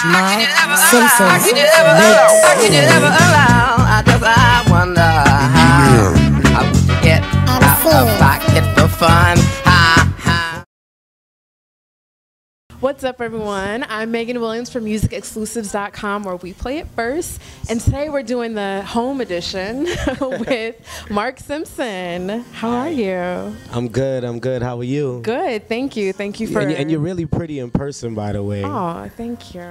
Marc Simpson. I wonder how would you get out of pocket for fun? What's up, everyone? I'm Megan Williams from MusicXclusives.com, where we play it first. And today we're doing the home edition with Marc Simpson. How are you? I'm good. I'm good. How are you? Good. Thank you. Thank you for. And you're really pretty in person, by the way. Oh, thank you.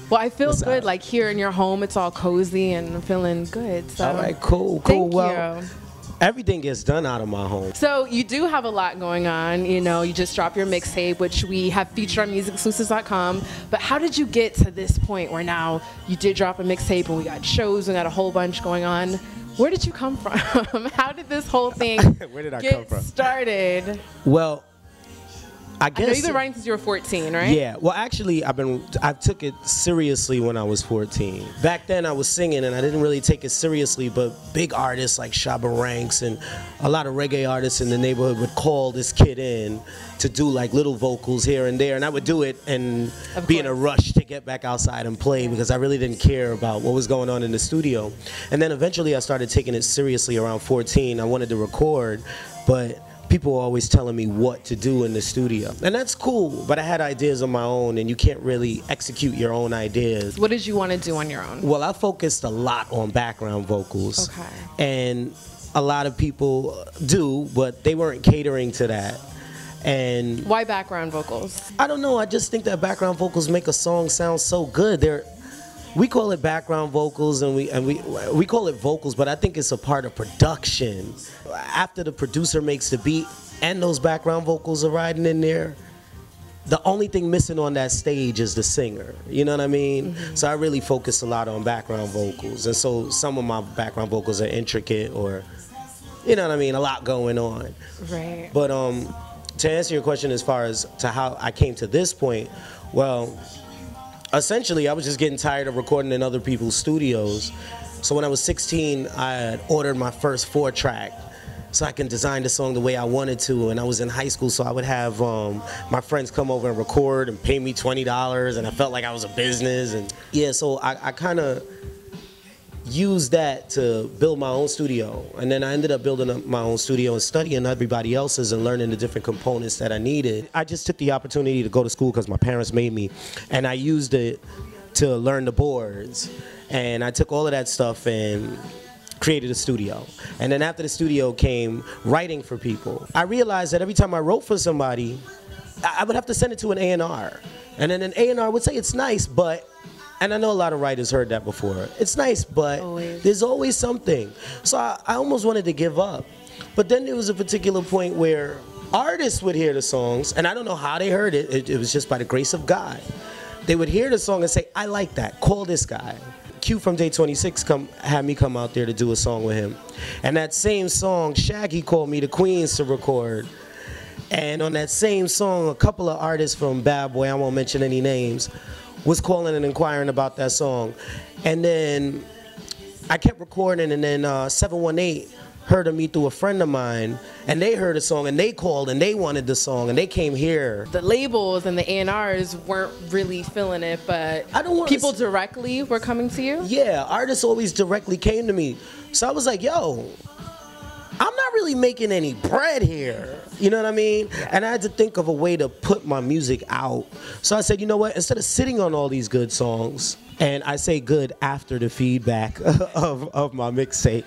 Well, I feel What's good. up? Like here in your home, it's all cozy and I'm feeling good. So. All right. Cool. Thank Well, you. everything gets done out of my home. So you do have a lot going on. You know, you just dropped your mixtape, which we have featured on MusicXclusives.com. But how did you get to this point where now you did drop a mixtape and we got shows and got a whole bunch going on? Where did you come from? How did this whole thing Where did I get come from? started? Well, I I guess. know you've been writing since you were 14, right? Yeah. Well, actually, I took it seriously when I was 14. Back then, I was singing, and I didn't really take it seriously. But big artists like Shabba Ranks and a lot of reggae artists in the neighborhood would call this kid in to do like little vocals here and there, and I would do it and be in a rush to get back outside and play because I really didn't care about what was going on in the studio. And then eventually, I started taking it seriously around 14. I wanted to record, but people were always telling me what to do in the studio. And that's cool, but I had ideas of my own, and you can't really execute your own ideas. What did you want to do on your own? Well, I focused a lot on background vocals. Okay. And a lot of people do, but they weren't catering to that. And Why background vocals? I don't know, I just think that background vocals make a song sound so good. We call it background vocals and we call it vocals, but I think it's a part of production. After the producer makes the beat and those background vocals are riding in there, the only thing missing on that stage is the singer. You know what I mean? Mm-hmm. So I really focus a lot on background vocals. And so some of my background vocals are intricate or, you know what I mean, a lot going on. Right. But to answer your question as far as to how I came to this point, well, essentially, I was just getting tired of recording in other people's studios. So when I was 16, I had ordered my first 4-track so I can design the song the way I wanted to. And I was in high school, so I would have my friends come over and record and pay me $20, and I felt like I was a business. And yeah, so I kind of used that to build my own studio. And then I ended up building up my own studio and studying everybody else's and learning the different components that I needed. I just took the opportunity to go to school because my parents made me, and I used it to learn the boards. And I took all of that stuff and created a studio. And then after the studio came writing for people. I realized that every time I wrote for somebody, I would have to send it to an A&R. And then an A&R would say, it's nice, but, and I know a lot of writers heard that before. It's nice, but there's always something. So I almost wanted to give up. But then there was a particular point where artists would hear the songs, and I don't know how they heard it. It was just by the grace of God. They would hear the song and say, I like that, call this guy. Q from Day 26 had me come out there to do a song with him. And that same song, Shaggy called me to Queens to record. And on that same song, a couple of artists from Bad Boy, I won't mention any names, was calling and inquiring about that song. And then I kept recording, and then 718 heard of me through a friend of mine, and they heard a song, and they called, and they wanted the song, and they came here. The labels and the A&Rs weren't really feeling it, but people directly were coming to you? Yeah, artists always directly came to me. So I was like, yo, I'm not really making any bread here. You know what I mean? Yeah. And I had to think of a way to put my music out. So I said, you know what? Instead of sitting on all these good songs, and I say good after the feedback of my mixtape.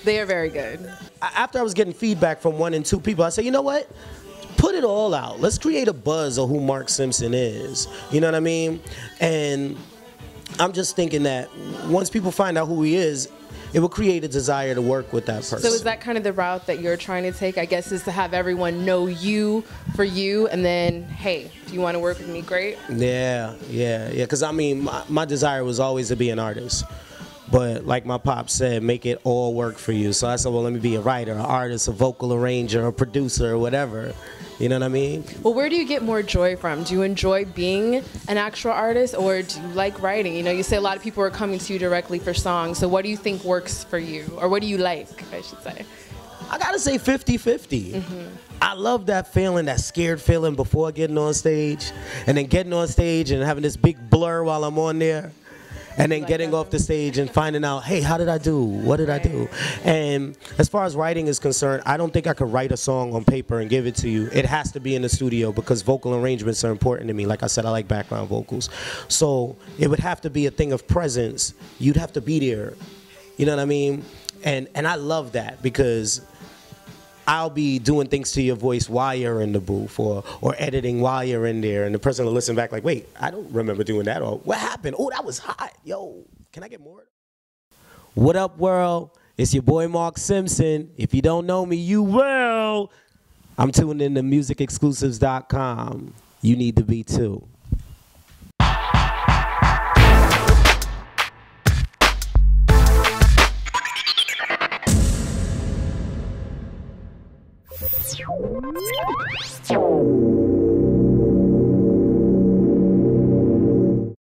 They are very good. After I was getting feedback from 1 and 2 people, I said, you know what? Put it all out. Let's create a buzz of who Marc Simpson is. You know what I mean? And I'm just thinking that once people find out who he is, it will create a desire to work with that person. So is that kind of the route that you're trying to take, I guess, is to have everyone know you for you, and then, hey, if you want to work with me, great? Yeah. Because, I mean, my desire was always to be an artist. But like my pop said, make it all work for you. So I said, well, let me be a writer, an artist, a vocal arranger, a producer, or whatever. You know what I mean? Well, where do you get more joy from? Do you enjoy being an actual artist, or do you like writing? You know, you say a lot of people are coming to you directly for songs. So what do you think works for you? Or what do you like, I should say? I gotta say 50-50. I love that feeling, that scared feeling before getting on stage, and then getting on stage and having this big blur while I'm on there. And then getting off the stage and finding out, hey, how did I do? What did I do? And as far as writing is concerned, I don't think I could write a song on paper and give it to you. It has to be in the studio because vocal arrangements are important to me. Like I said, I like background vocals. So it would have to be a thing of presence. You'd have to be there. You know what I mean? And I love that because I'll be doing things to your voice while you're in the booth or editing while you're in there, and the person will listen back like, wait, I don't remember doing that, or what happened? Oh, that was hot. Yo, can I get more? What up, world? It's your boy Marc Simpson. If you don't know me, you will. I'm tuned in to MusicXclusives.com. You need to be too. Yo.